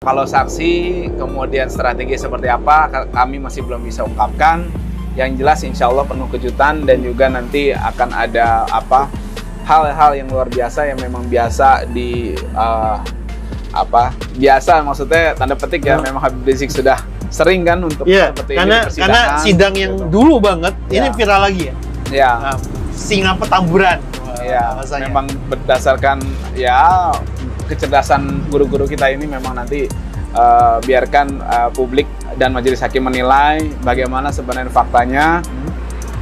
Kalau saksi, kemudian strategi seperti apa, kami masih belum bisa ungkapkan. Yang jelas insya Allah penuh kejutan dan juga nanti akan ada hal-hal yang luar biasa yang memang biasa biasa maksudnya tanda petik ya, memang Habib Rizik sudah sering kan untuk seperti karena, ini karena sidang yang dulu banget ini viral lagi ya. Ya. Singa Petamburan. Ya, memang berdasarkan kecerdasan guru-guru kita ini memang nanti biarkan publik dan majelis hakim menilai bagaimana sebenarnya faktanya.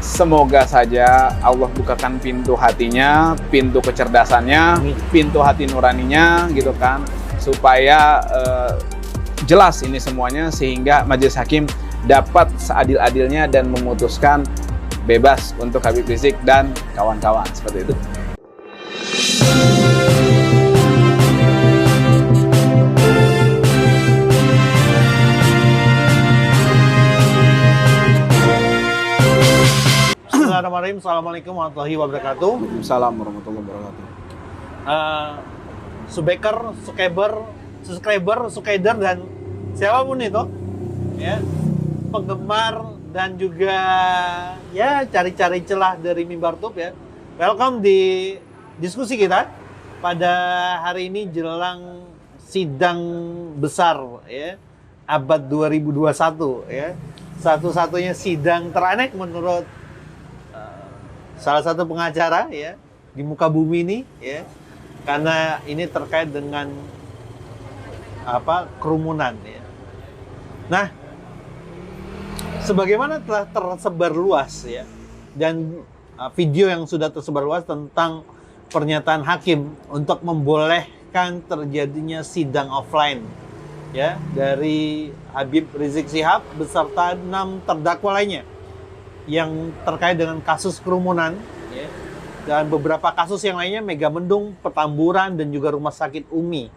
Semoga saja Allah bukakan pintu hatinya, pintu kecerdasannya, pintu hati nuraninya gitu kan, supaya jelas ini semuanya sehingga majelis hakim dapat seadil-adilnya dan memutuskan bebas untuk Habib Rizik dan kawan-kawan seperti itu. Bismillahirrahmanirrahim. Assalamualaikum warahmatullahi wabarakatuh. Waalaikumsalam warahmatullahi wabarakatuh. Subeker, subscriber, sukaider dan siapapun itu, ya, penggemar dan juga ya cari-cari celah dari Mimbar Tube ya. Welcome di diskusi kita pada hari ini jelang sidang besar ya abad 2021 ya. Satu-satunya sidang teraneh menurut salah satu pengacara ya di muka bumi ini ya, karena ini terkait dengan kerumunan ya. Nah, sebagaimana telah tersebar luas ya, dan video yang sudah tersebar luas tentang pernyataan hakim untuk membolehkan terjadinya sidang offline ya dari Habib Rizik Syihab beserta 6 terdakwa lainnya yang terkait dengan kasus kerumunan ya, dan beberapa kasus yang lainnya Megamendung, Petamburan dan juga Rumah Sakit Umi.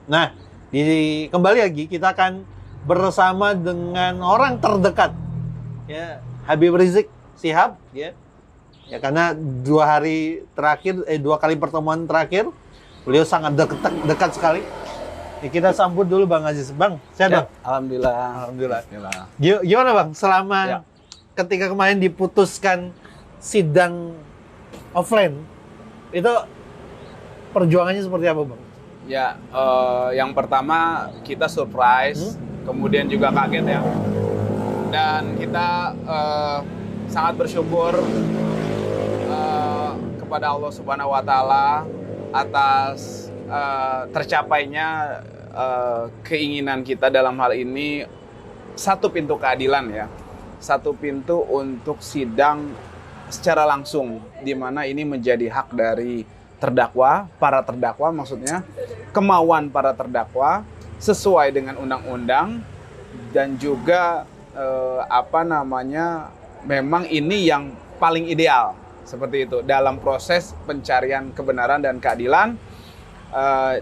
Nah, kembali lagi kita akan bersama dengan orang terdekat ya Habib Rizik Syihab ya. Ya karena 2 kali pertemuan terakhir beliau sangat dekat sekali. Ya, kita sambut dulu Bang Aziz. Bang, sehat Bang? Alhamdulillah. Gimana Bang selama ketika kemarin diputuskan sidang offline, itu perjuangannya seperti apa Bang? Ya, yang pertama kita surprise, kemudian juga kaget ya. Dan kita sangat bersyukur kepada Allah Subhanahu wa Ta'ala atas tercapainya keinginan kita dalam hal ini, satu pintu keadilan ya. Satu pintu untuk sidang secara langsung, di mana ini menjadi hak dari para terdakwa maksudnya, kemauan para terdakwa sesuai dengan undang-undang dan juga memang ini yang paling ideal seperti itu dalam proses pencarian kebenaran dan keadilan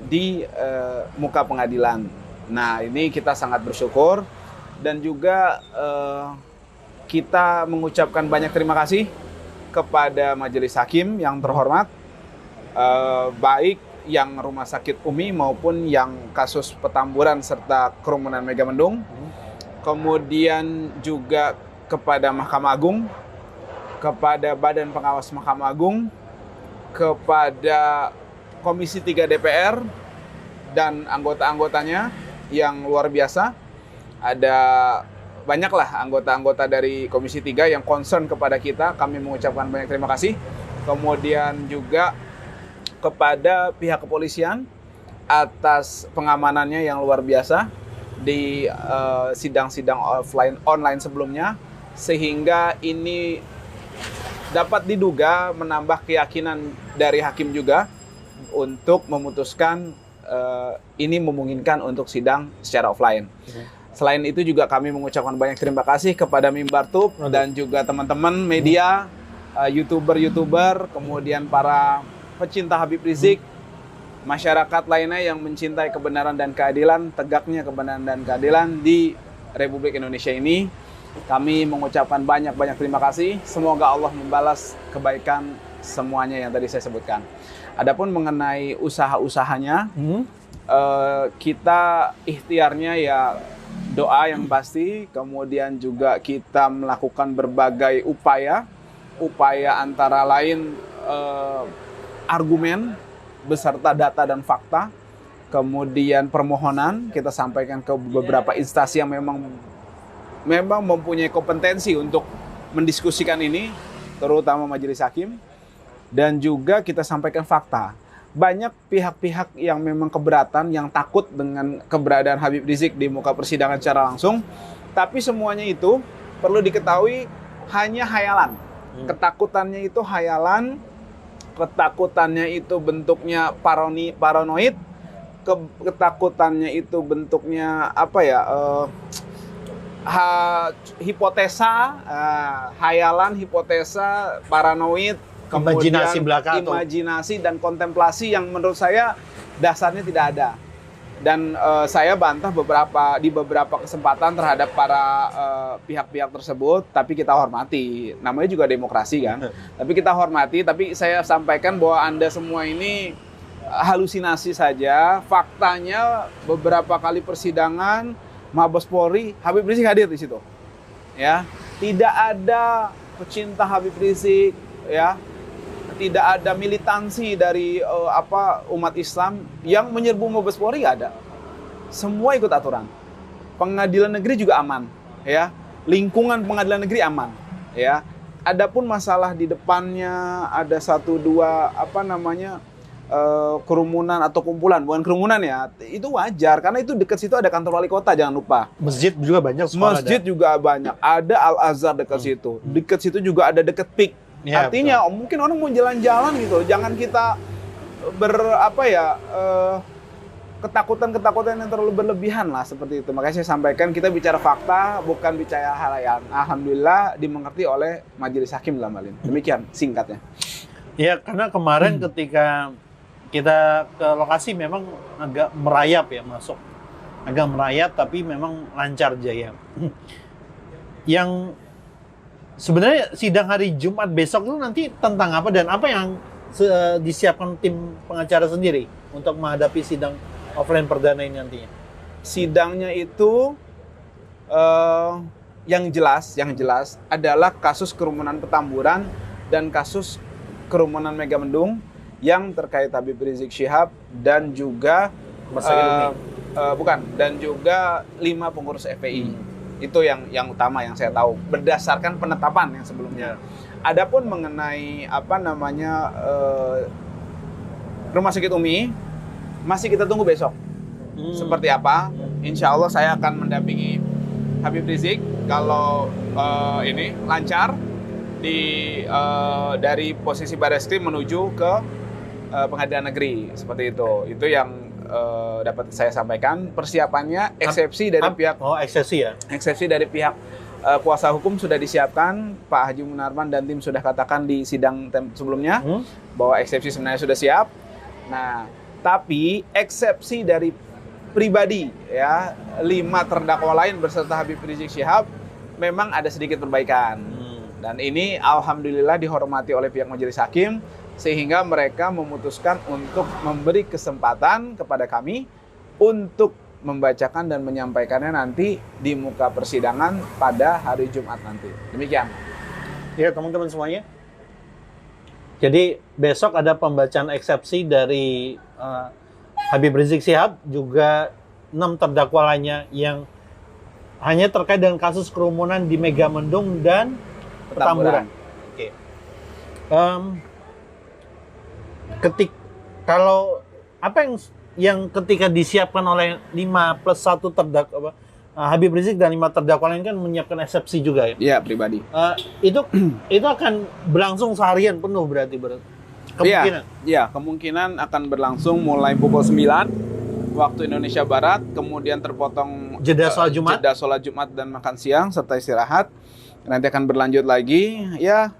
di muka pengadilan. Nah, ini kita sangat bersyukur dan juga kita mengucapkan banyak terima kasih kepada majelis hakim yang terhormat, baik yang Rumah Sakit Umi maupun yang kasus Petamburan serta kerumunan Megamendung, kemudian juga kepada Mahkamah Agung, kepada Badan Pengawas Mahkamah Agung, kepada Komisi 3 DPR dan anggota-anggotanya yang luar biasa. Ada banyaklah anggota-anggota dari Komisi 3 yang concern kepada kita, kami mengucapkan banyak terima kasih. Kemudian juga kepada pihak kepolisian atas pengamanannya yang luar biasa di sidang-sidang online sebelumnya, sehingga ini dapat diduga menambah keyakinan dari hakim juga untuk memutuskan ini memungkinkan untuk sidang secara offline. Selain itu juga kami mengucapkan banyak terima kasih kepada Mimbar Tube dan juga teman-teman media, YouTuber, kemudian para pecinta Habib Rizik, masyarakat lainnya yang mencintai kebenaran dan keadilan, tegaknya kebenaran dan keadilan di Republik Indonesia ini. Kami mengucapkan banyak-banyak terima kasih. Semoga Allah membalas kebaikan semuanya yang tadi saya sebutkan. Adapun mengenai usaha-usahanya, kita ikhtiarnya ya doa yang pasti, kemudian juga kita melakukan berbagai upaya antara lain argumen beserta data dan fakta, kemudian permohonan kita sampaikan ke beberapa instansi yang memang mempunyai kompetensi untuk mendiskusikan ini, terutama majelis hakim, dan juga kita sampaikan fakta. Banyak pihak-pihak yang memang keberatan, yang takut dengan keberadaan Habib Rizik di muka persidangan secara langsung, tapi semuanya itu perlu diketahui hanya hayalan. Ketakutannya itu hayalan, ketakutannya itu bentuknya paranoid, ketakutannya itu bentuknya apa ya? Hipotesa, hayalan, hipotesa, paranoid, kemudian imajinasi belaka, imajinasi dan kontemplasi yang menurut saya dasarnya tidak ada. Dan saya bantah di beberapa kesempatan terhadap para pihak-pihak tersebut, tapi kita hormati. Namanya juga demokrasi kan. Tapi kita hormati, tapi saya sampaikan bahwa Anda semua ini halusinasi saja. Faktanya beberapa kali persidangan Mabes Polri, Habib Rizik hadir di situ. Ya, tidak ada pecinta Habib Rizik, ya. Tidak ada militansi dari umat Islam yang menyerbu Mabes Polri, nggak ada. Semua ikut aturan. Pengadilan negeri juga aman, ya. Lingkungan pengadilan negeri aman, ya. Adapun masalah di depannya ada 1-2 kerumunan atau kumpulan, bukan kerumunan ya, itu wajar karena itu dekat situ ada kantor wali kota, jangan lupa. Masjid juga banyak. Masjid juga banyak. Ada Al Azhar dekat situ. Dekat situ juga ada dekat PIK. Ya, artinya mungkin orang mau jalan-jalan gitu. Jangan kita ketakutan yang terlalu berlebihan lah seperti itu. Makanya saya sampaikan kita bicara fakta, bukan bicara halayan. Alhamdulillah dimengerti oleh majelis hakim dalam hal ini. Demikian singkatnya. Ya, karena kemarin ketika kita ke lokasi memang agak merayap ya masuk. Agak merayap tapi memang lancar jaya. Yang sebenarnya sidang hari Jumat besok itu nanti tentang apa dan apa yang disiapkan tim pengacara sendiri untuk menghadapi sidang offline perdana ini nantinya? Sidangnya itu yang jelas adalah kasus kerumunan Petamburan dan kasus kerumunan Megamendung yang terkait Habib Rizik Syihab dan juga dan juga 5 pengurus FPI. Itu yang utama yang saya tahu berdasarkan penetapan yang sebelumnya. Adapun mengenai Rumah Sakit Umi masih kita tunggu besok. Seperti apa? Insya Allah saya akan mendampingi Habib Rizik kalau ini lancar dari posisi Barreskrim menuju ke pengadilan negeri seperti itu. Itu yang dapat saya sampaikan. Persiapannya eksepsi dari pihak eksepsi dari pihak kuasa hukum sudah disiapkan. Pak Haji Munarman dan tim sudah katakan di sidang sebelumnya bahwa eksepsi sebenarnya sudah siap. Nah, tapi eksepsi dari pribadi ya 5 terdakwa lain beserta Habib Rizik Syihab memang ada sedikit perbaikan. Dan ini alhamdulillah dihormati oleh pihak majelis hakim, sehingga mereka memutuskan untuk memberi kesempatan kepada kami untuk membacakan dan menyampaikannya nanti di muka persidangan pada hari Jumat nanti. Demikian. Ya, teman-teman semuanya. Jadi besok ada pembacaan eksepsi dari Habib Rizik Syihab, juga 6 terdakwa lainnya yang hanya terkait dengan kasus kerumunan di Megamendung dan Petamburan. Oke. Kalau apa yang ketika disiapkan oleh 5+1 terdakwa Habib Rizik dan 5 terdakwa lain kan menyiapkan eksepsi juga ya? Iya, pribadi. Itu akan berlangsung seharian penuh berarti kemungkinan? Iya, kemungkinan akan berlangsung mulai pukul 9 waktu Indonesia Barat, kemudian terpotong jeda sholat Jumat dan makan siang serta istirahat. Nanti akan berlanjut lagi. Ya,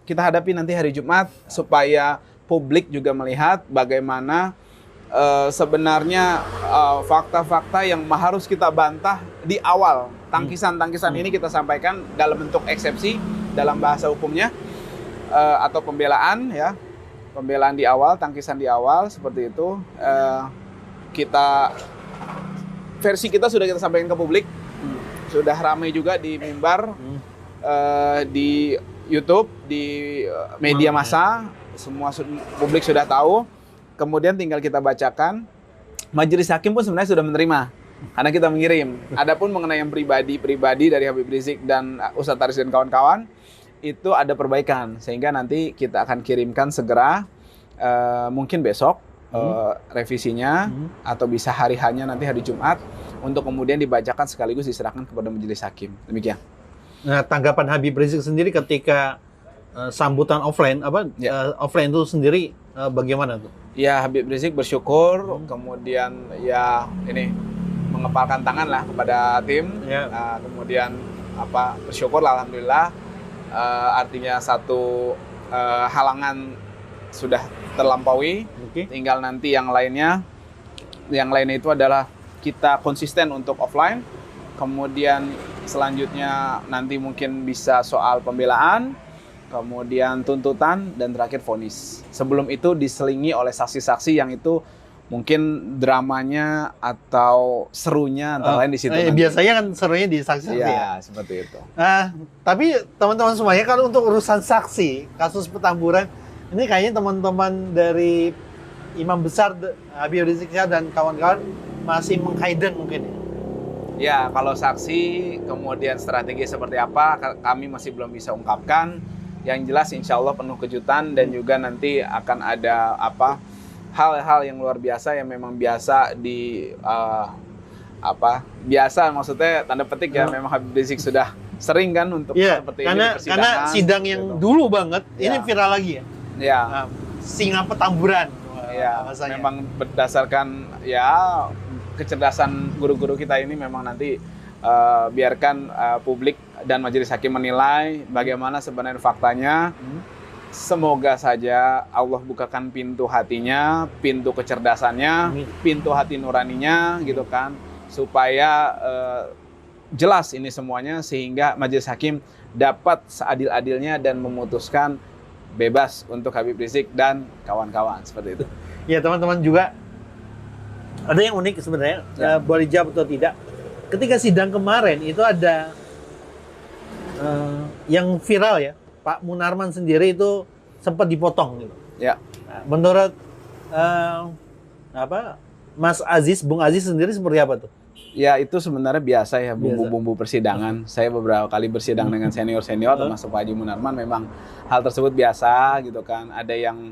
kita hadapi nanti hari Jumat supaya publik juga melihat bagaimana sebenarnya fakta-fakta yang harus kita bantah di awal. Tangkisan-tangkisan ini kita sampaikan dalam bentuk eksepsi dalam bahasa hukumnya atau pembelaan ya. Pembelaan di awal, tangkisan di awal seperti itu. versi kita sudah kita sampaikan ke publik, sudah ramai juga di mimbar, di YouTube, di media massa, semua publik sudah tahu. Kemudian tinggal kita bacakan. Majelis Hakim pun sebenarnya sudah menerima, karena kita mengirim. Adapun mengenai yang pribadi dari Habib Rizik dan Ustadz Taris dan kawan-kawan, itu ada perbaikan, sehingga nanti kita akan kirimkan segera, mungkin besok revisinya, atau bisa hari-hanya nanti hari Jumat, untuk kemudian dibacakan sekaligus diserahkan kepada Majelis Hakim. Demikian. Nah, tanggapan Habib Rizik sendiri ketika sambutan offline, offline itu sendiri bagaimana tuh? Ya, Habib Rizik bersyukur, kemudian ya ini mengepalkan tangan lah kepada tim, kemudian bersyukur lah, alhamdulillah, artinya satu halangan sudah terlampaui, tinggal nanti yang lainnya itu adalah kita konsisten untuk offline, kemudian selanjutnya nanti mungkin bisa soal pembelaan, kemudian tuntutan, dan terakhir vonis. Sebelum itu diselingi oleh saksi-saksi yang itu mungkin dramanya atau serunya antara lain di situ. Biasanya kan serunya di saksi-saksi ya, seperti itu. Tapi teman-teman semuanya, kalau untuk urusan saksi, kasus Petamburan, ini kayaknya teman-teman dari Imam Besar Habib Rizik dan kawan-kawan masih meng-hidden mungkin. Ya, kalau saksi, kemudian strategi seperti apa, kami masih belum bisa ungkapkan. Yang jelas insya Allah penuh kejutan, dan juga nanti akan ada hal-hal yang luar biasa yang memang biasa biasa maksudnya tanda petik ya, memang Habib Rizik sudah sering kan untuk seperti ini persidangan. Karena sidang yang dulu banget, ini viral lagi ya. Ya. Singa Petamburan. Ya, memang berdasarkan kecerdasan guru-guru kita ini, memang nanti biarkan publik dan Majelis Hakim menilai bagaimana sebenarnya faktanya. Semoga saja Allah bukakan pintu hatinya, pintu kecerdasannya, pintu hati nuraninya, gitu kan, supaya jelas ini semuanya, sehingga Majelis Hakim dapat seadil-adilnya dan memutuskan bebas untuk Habib Rizik dan kawan-kawan, seperti itu. Ya, teman-teman juga ada yang unik sebenarnya, boleh jawab atau tidak. Ketika sidang kemarin itu ada yang viral ya, Pak Munarman sendiri itu sempat dipotong gitu. Ya. Nah, menurut Mas Aziz, Bung Aziz sendiri seperti apa tuh? Ya, itu sebenarnya biasa ya, bumbu-bumbu persidangan. Saya beberapa kali bersidang dengan senior-senior, termasuk Pak Haji Munarman, memang hal tersebut biasa gitu kan. Ada yang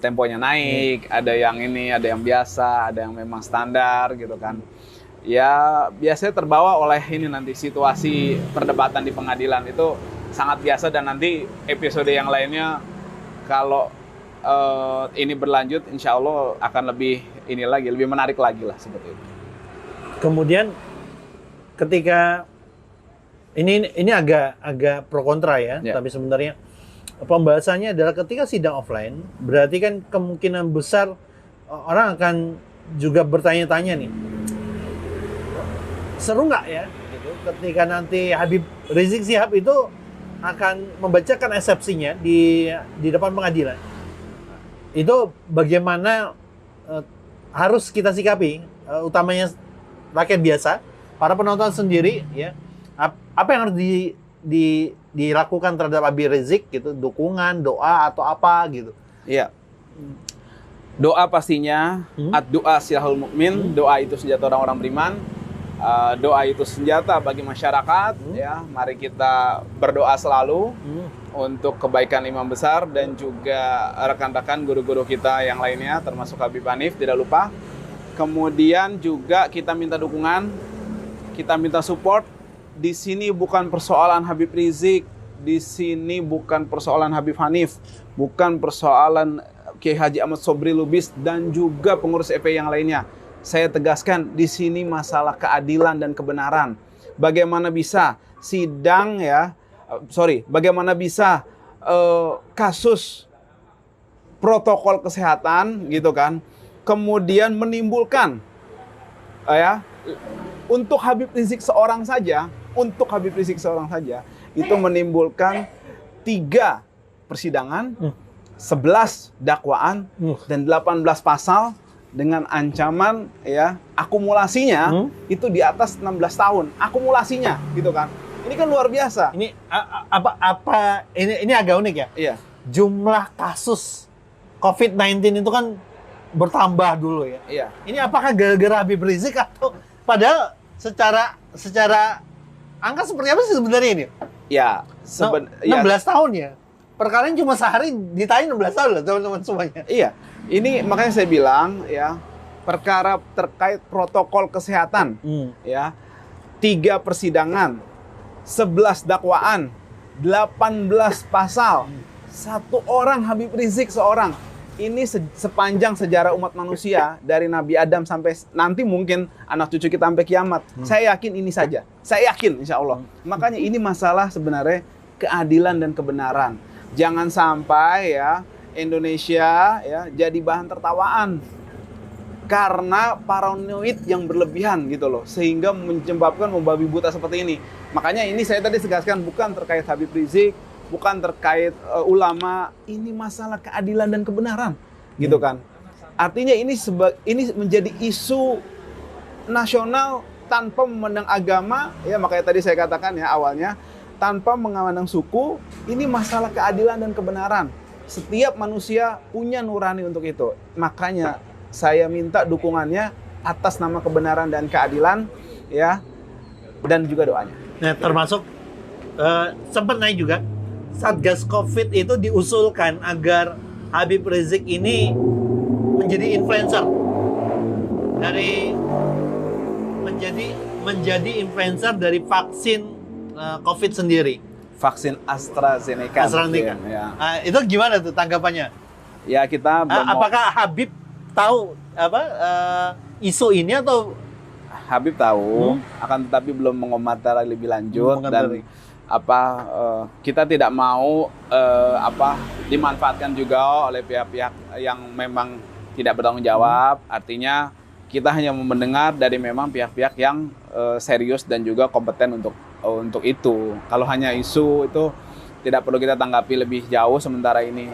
temponya naik, ada yang ini, ada yang biasa, ada yang memang standar gitu kan. Ya, biasanya terbawa oleh ini nanti situasi perdebatan di pengadilan, itu sangat biasa, dan nanti episode yang lainnya kalau ini berlanjut, insya Allah akan lebih menarik lagi lah, seperti itu. Kemudian ketika ini agak pro kontra ya, tapi sebenarnya pembahasannya adalah ketika sidang offline, berarti kan kemungkinan besar orang akan juga bertanya-tanya nih, seru nggak ya gitu, ketika nanti Habib Rizik Syihab itu akan membacakan eksepsinya di depan pengadilan. Itu bagaimana harus kita sikapi, utamanya rakyat biasa, para penonton sendiri ya. Apa yang harus dilakukan terhadap Habib Rizik gitu, dukungan, doa atau apa gitu. Iya. Doa pastinya, ad-doa silahul mukmin, doa itu senjata orang-orang beriman. Doa itu senjata bagi masyarakat, ya. Mari kita berdoa selalu untuk kebaikan imam besar dan juga rekan-rekan guru-guru kita yang lainnya, termasuk Habib Hanif, tidak lupa. Kemudian juga kita minta dukungan, kita minta support. Di sini bukan persoalan Habib Rizik, di sini bukan persoalan Habib Hanif, bukan persoalan Kiai Haji Ahmad Sobri Lubis dan juga pengurus FPI yang lainnya. Saya tegaskan, di sini masalah keadilan dan kebenaran. Bagaimana bisa bagaimana bisa kasus protokol kesehatan gitu kan, kemudian menimbulkan untuk Habib Rizik seorang saja, itu menimbulkan 3 persidangan, 11 dakwaan dan 18 pasal dengan ancaman ya akumulasinya itu di atas 16 tahun. Akumulasinya gitu kan. Ini kan luar biasa. Ini ini agak unik ya. Iya. Jumlah kasus COVID-19 itu kan bertambah dulu ya. Iya. Ini apakah gara-gara Habib Rizik atau padahal secara angka seperti apa sih sebenarnya ini? Ya, 16 tahun ya. Perkara cuma sehari ditanya 16 tahun loh teman-teman semuanya. Iya. Ini makanya saya bilang ya, perkara terkait protokol kesehatan ya. 3 persidangan, 11 dakwaan, 18 pasal, 1 orang Habib Rizik seorang. Ini sepanjang sejarah umat manusia dari Nabi Adam sampai nanti mungkin anak cucu kita sampai kiamat. Saya yakin ini saja. Saya yakin insya Allah. Makanya ini masalah sebenarnya keadilan dan kebenaran. Jangan sampai ya Indonesia ya jadi bahan tertawaan karena paranoid yang berlebihan gitu loh, sehingga menyebabkan membabi buta seperti ini. Makanya ini saya tadi tegaskan bukan terkait Habib Rizik, bukan terkait ulama, ini masalah keadilan dan kebenaran, gitu kan. Artinya ini menjadi isu nasional tanpa memandang agama, ya makanya tadi saya katakan ya awalnya, tanpa memandang suku, ini masalah keadilan dan kebenaran. Setiap manusia punya nurani untuk itu. Makanya saya minta dukungannya atas nama kebenaran dan keadilan, ya, dan juga doanya. Nah, termasuk sempat naik juga. Satgas COVID itu diusulkan agar Habib Rizik ini menjadi influencer dari menjadi influencer dari vaksin COVID sendiri. Vaksin AstraZeneca. Ya. Itu gimana tuh tanggapannya? Ya kita. Apakah Habib tahu isu ini atau? Habib tahu, akan tetapi belum mengomentari lebih lanjut dan kita tidak mau dimanfaatkan juga oleh pihak-pihak yang memang tidak bertanggung jawab. Artinya kita hanya mendengar dari memang pihak-pihak yang serius dan juga kompeten untuk itu. Kalau hanya isu itu tidak perlu kita tanggapi lebih jauh sementara ini.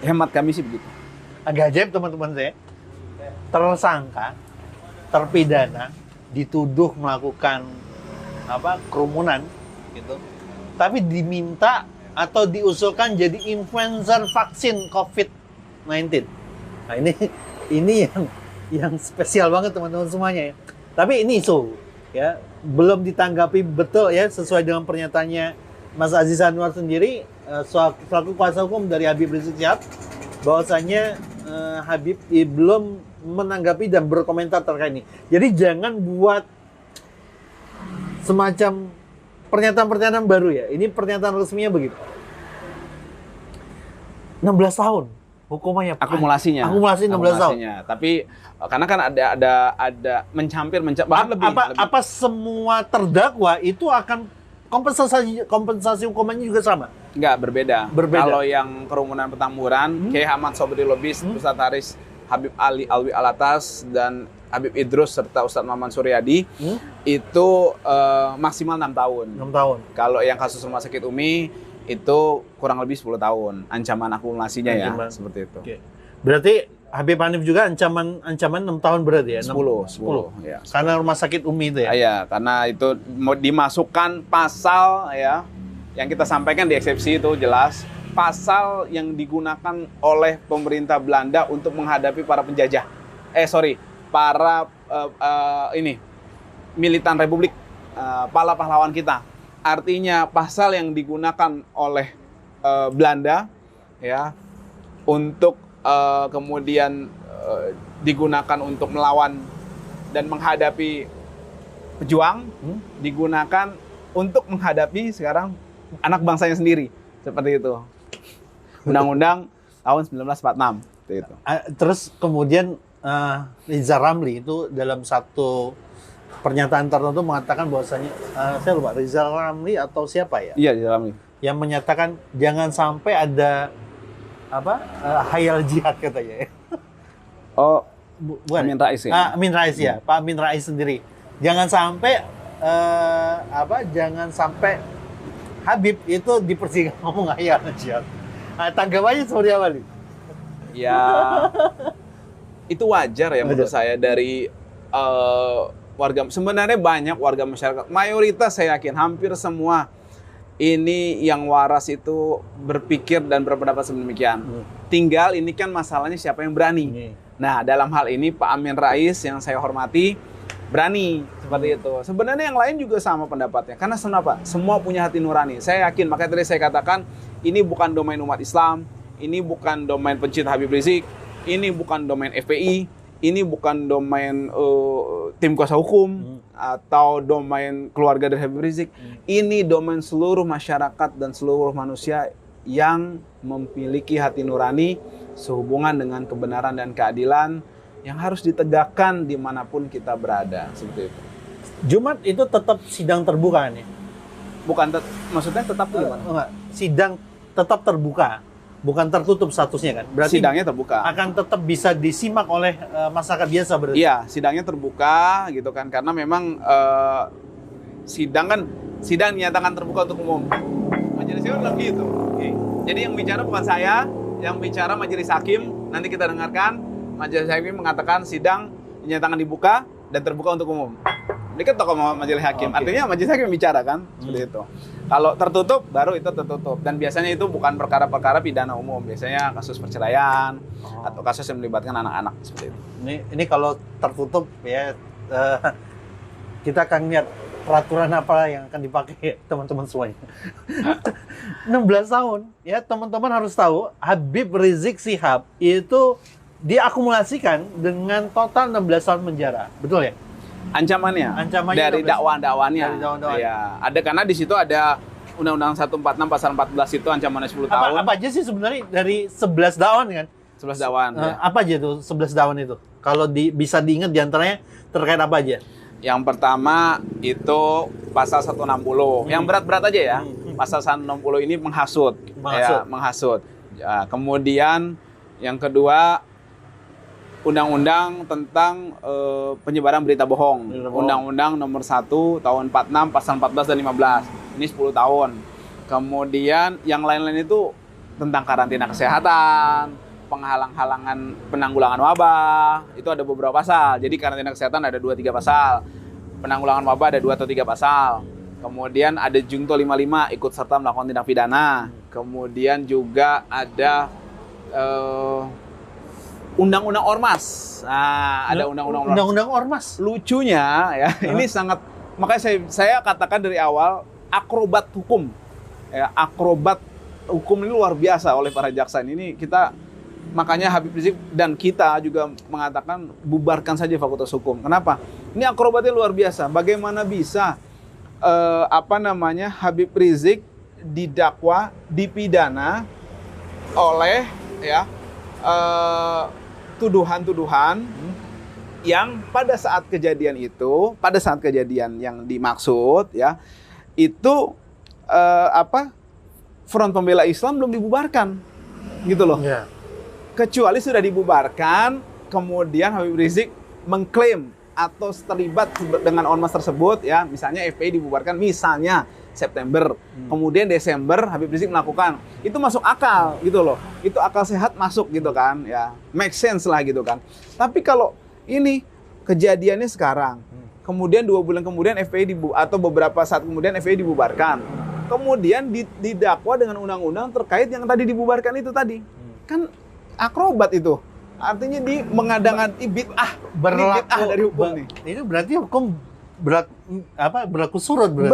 Hemat kami sih begitu. Agak ajaib teman-teman saya. Tersangka, terpidana, dituduh melakukan kerumunan gitu. Tapi diminta atau diusulkan jadi influencer vaksin COVID-19. Nah, ini yang spesial banget teman-teman semuanya ya. Tapi ini isu ya, belum ditanggapi betul ya sesuai dengan pernyataannya Mas Aziz Anwar sendiri selaku kuasa hukum dari Habib Rizik Syihab, bahwasanya Habib belum menanggapi dan berkomentar terkait ini. Jadi jangan buat semacam pernyataan-pernyataan baru ya. Ini pernyataan resminya begitu. 16 tahun hukumannya. Akumulasi 16 tahun. Tapi karena kan ada mencampur bahkan lebih. Apa semua terdakwa itu akan kompensasi hukumannya juga sama? Enggak, berbeda. Kalau yang kerumunan Petamburan, Kiai Ahmad Sobri Lubis, Ustadz Haris Habib Ali Alwi Alatas dan Habib Idrus serta Ustadz Maman Suryadi itu maksimal 6 tahun. 6 tahun. Kalau yang kasus rumah sakit Umi itu kurang lebih 10 tahun ancaman akumulasinya ya, seperti itu. Okay. Berarti Habib Hanif juga ancaman 6 tahun berarti ya? 10 ya. Karena rumah sakit Umi itu ya? Iya, karena itu dimasukkan pasal ya yang kita sampaikan di eksepsi itu jelas pasal yang digunakan oleh pemerintah Belanda untuk menghadapi para penjajah. Para militan Republik, para pahlawan kita. Artinya pasal yang digunakan oleh Belanda ya untuk kemudian digunakan untuk melawan dan menghadapi pejuang, digunakan untuk menghadapi sekarang anak bangsanya sendiri, seperti itu. Undang-Undang tahun 1946 itu. Terus kemudian Riza Ramli itu dalam satu pernyataan tertentu mengatakan bahwasanya saya lupa Riza Ramli atau siapa ya? Iya, Riza Ramli. Yang menyatakan jangan sampai ada hayal jihad katanya ya. Oh, bukan Amin Rais ya? Amin Rais ya, Pak Amin Rais sendiri. Jangan sampai jangan sampai Habib itu dipersingkat ngomong hayal jihad. Tanggapannya seperti apa nih? Ya, Itu wajar ya menurut saya dari warga. Sebenarnya banyak warga masyarakat, mayoritas saya yakin hampir semua ini yang waras itu berpikir dan berpendapat sedemikian. Tinggal ini kan masalahnya siapa yang berani. Nah, dalam hal ini Pak Amin Rais yang saya hormati berani seperti itu. Sebenarnya yang lain juga sama pendapatnya. Karena kenapa? Semua punya hati nurani. Saya yakin, makanya tadi saya katakan ini bukan domain umat Islam, ini bukan domain pencinta Habib Rizik, ini bukan domain FPI, ini bukan domain tim kuasa hukum atau domain keluarga dari Habib Rizik. Ini domain seluruh masyarakat dan seluruh manusia yang memiliki hati nurani sehubungan dengan kebenaran dan keadilan yang harus ditegakkan dimanapun kita berada, seperti itu. Jumat itu tetap sidang terbuka nih? Bukan, maksudnya tetap gimana? Enggak, sidang tetap terbuka, bukan tertutup statusnya kan? Berarti sidangnya terbuka. Akan tetap bisa disimak oleh masyarakat biasa berarti? Iya, sidangnya terbuka gitu kan, karena memang sidang dinyatakan terbuka untuk umum. Majelis hakim lagi itu. Jadi yang bicara bukan saya, yang bicara majelis hakim. Nanti kita dengarkan. Majelis hakim mengatakan sidang dinyatakan dibuka dan terbuka untuk umum. Ini kan tokoh majelis hakim. Artinya majelis hakim bicara kan, seperti itu. Kalau tertutup, baru itu tertutup. Dan biasanya itu bukan perkara-perkara pidana umum. Biasanya kasus perceraian atau kasus yang melibatkan anak-anak, seperti itu. Ini kalau tertutup ya, kita akan lihat peraturan apa yang akan dipakai teman-teman semuanya. 16 tahun, ya teman-teman harus tahu Habib Rizik Syihab itu diakumulasikan dengan total 16 tahun penjara, betul ya? Ancamannya dari dakwaan-dakwaannya. Ya, ada karena di situ ada Undang-Undang 146 pasal 14 itu ancamannya 10 tahun. Apa aja sih sebenarnya dari 11 dakwaan kan? 11 dakwaan. Ya. Apa aja tuh 11 dakwaan itu? Kalau bisa diingat diantaranya terkait apa aja? Yang pertama itu pasal 160. Yang berat-berat aja ya. Pasal 160 ini menghasut. Ya, menghasut. Ya, kemudian yang kedua Undang-Undang tentang penyebaran berita bohong. Undang-Undang nomor 1 tahun 46 pasal 14 dan 15. Ini 10 tahun. Kemudian yang lain-lain itu tentang karantina kesehatan, penghalang-halangan penanggulangan wabah. Itu ada beberapa pasal. Jadi karantina kesehatan ada 2-3 pasal. Penanggulangan wabah ada 2 atau 3 pasal. Kemudian ada Junto 55 ikut serta melakukan tindak pidana. Kemudian juga ada Undang-Undang Ormas. Nah, ada Undang-Undang Ormas. Lucunya ya, ini sangat, makanya saya katakan dari awal akrobat hukum. Ya, akrobat hukum ini luar biasa oleh para jaksa ini. Makanya Habib Rizik dan kita juga mengatakan bubarkan saja Fakultas Hukum. Kenapa? Ini akrobatnya luar biasa. Bagaimana bisa Habib Rizik didakwa, dipidana oleh ya tuduhan-tuduhan yang pada saat kejadian yang dimaksud ya itu Front Pembela Islam belum dibubarkan gitu loh. Yeah. Kecuali sudah dibubarkan, kemudian Habib Rizik mengklaim atau terlibat dengan ormas tersebut ya, misalnya FPI dibubarkan misalnya September, kemudian Desember Habib Rizik melakukan, itu masuk akal gitu loh, itu akal sehat masuk gitu kan ya, make sense lah gitu kan. Tapi kalau ini kejadiannya sekarang, kemudian 2 bulan kemudian FPI atau beberapa saat kemudian FPI dibubarkan, kemudian didakwa dengan undang-undang terkait yang tadi dibubarkan itu tadi, kan akrobat itu. Artinya mengadang bid'ah, bid'ah dari hukum nih. Itu berarti hukum berlaku surut berarti.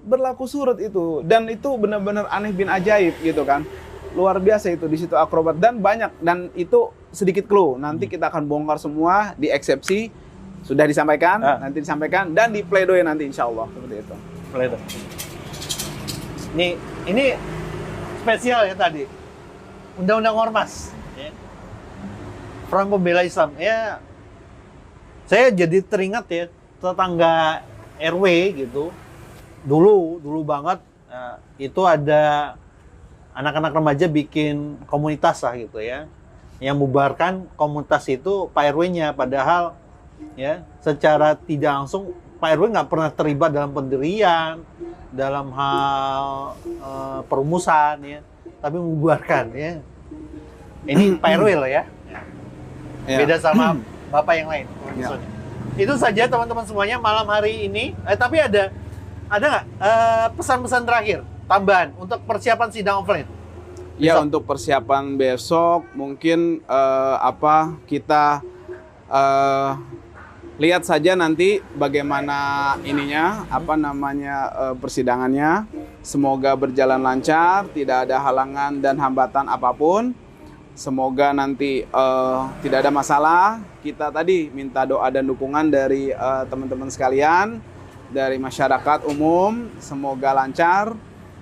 Berlaku surut itu. Dan itu benar-benar aneh bin ajaib gitu kan. Luar biasa itu di situ akrobat dan banyak, dan itu sedikit clue. Nanti kita akan bongkar semua di eksepsi, sudah disampaikan, nanti disampaikan dan di pledoi nanti insyaallah seperti itu. Pledoi. Ini spesial ya tadi. Undang-Undang Ormas. Front Pembela Islam. Ya, saya jadi teringat ya tetangga RW gitu. Dulu banget itu ada anak-anak remaja bikin komunitas lah gitu ya. Yang membubarkan komunitas itu Pak RW-nya, padahal ya secara tidak langsung Pak RW nggak pernah terlibat dalam pendirian, dalam hal perumusan ya, tapi membubarkan ya. Ini Pak RW loh ya. Ya. Beda sama bapak yang lain. Ya. Itu saja teman-teman semuanya malam hari ini. Tapi ada nggak pesan-pesan terakhir tambahan untuk persiapan sidang offline? Ya, Besok. untuk persiapan besok mungkin kita lihat saja nanti bagaimana ininya persidangannya. Semoga berjalan lancar, tidak ada halangan dan hambatan apapun. Semoga nanti tidak ada masalah. Kita tadi minta doa dan dukungan dari teman-teman sekalian, dari masyarakat umum, semoga lancar.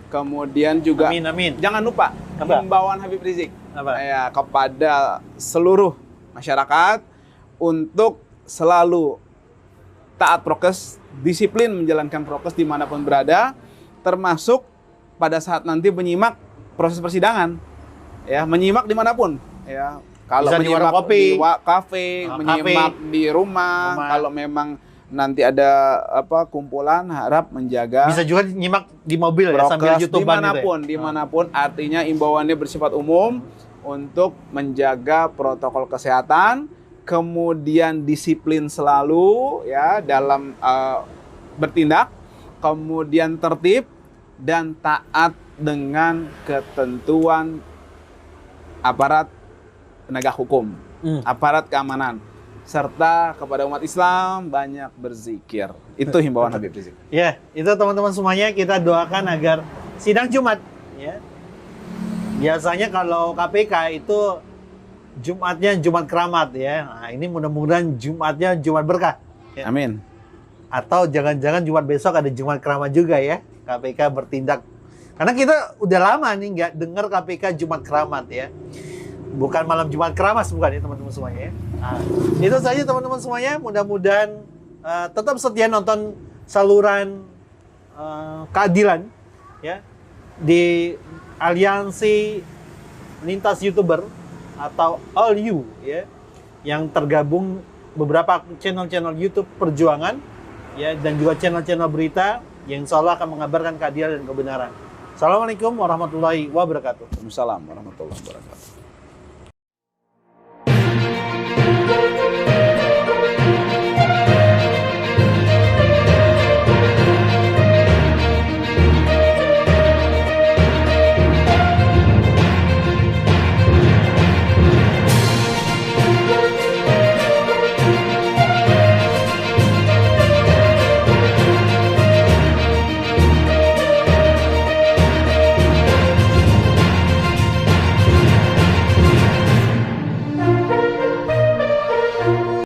Kemudian juga Amin. jangan lupa Apa? himbauan Habib Rizik Apa? ya kepada seluruh masyarakat untuk selalu taat prokes, disiplin menjalankan prokes dimanapun berada, termasuk pada saat nanti menyimak proses persidangan, ya menyimak dimanapun, ya kalau Bisa di warung menyimak kopi, di kafe, menyimak di rumah, kalau memang nanti ada kumpulan, harap menjaga Bisa juga nyimak di mobil ya sambil prokes YouTubean dimanapun, artinya imbauannya bersifat umum untuk menjaga protokol kesehatan, kemudian disiplin selalu ya dalam bertindak, kemudian tertib dan taat dengan ketentuan aparat penegak hukum, aparat keamanan, serta kepada umat Islam banyak berzikir. Itu himbauan Habib Rizik. Ya, itu teman-teman semuanya kita doakan agar sidang Jumat ya. Biasanya kalau KPK itu Jumatnya Jumat keramat ya. Nah, ini mudah-mudahan Jumatnya Jumat berkah. Ya. Amin. Atau jangan-jangan Jumat besok ada Jumat keramat juga ya. KPK bertindak. Karena kita udah lama nih nggak dengar KPK Jumat keramat ya. Bukan malam Jumat keramas bukan ya teman-teman semuanya ya. Nah, itu saja teman-teman semuanya. Mudah-mudahan tetap setia nonton saluran keadilan ya di aliansi lintas YouTuber atau All You ya, yang tergabung beberapa channel-channel YouTube perjuangan ya, dan juga channel-channel berita yang insya Allah akan mengabarkan keadilan dan kebenaran. Assalamualaikum warahmatullahi wabarakatuh. Waalaikumsalam warahmatullahi wabarakatuh.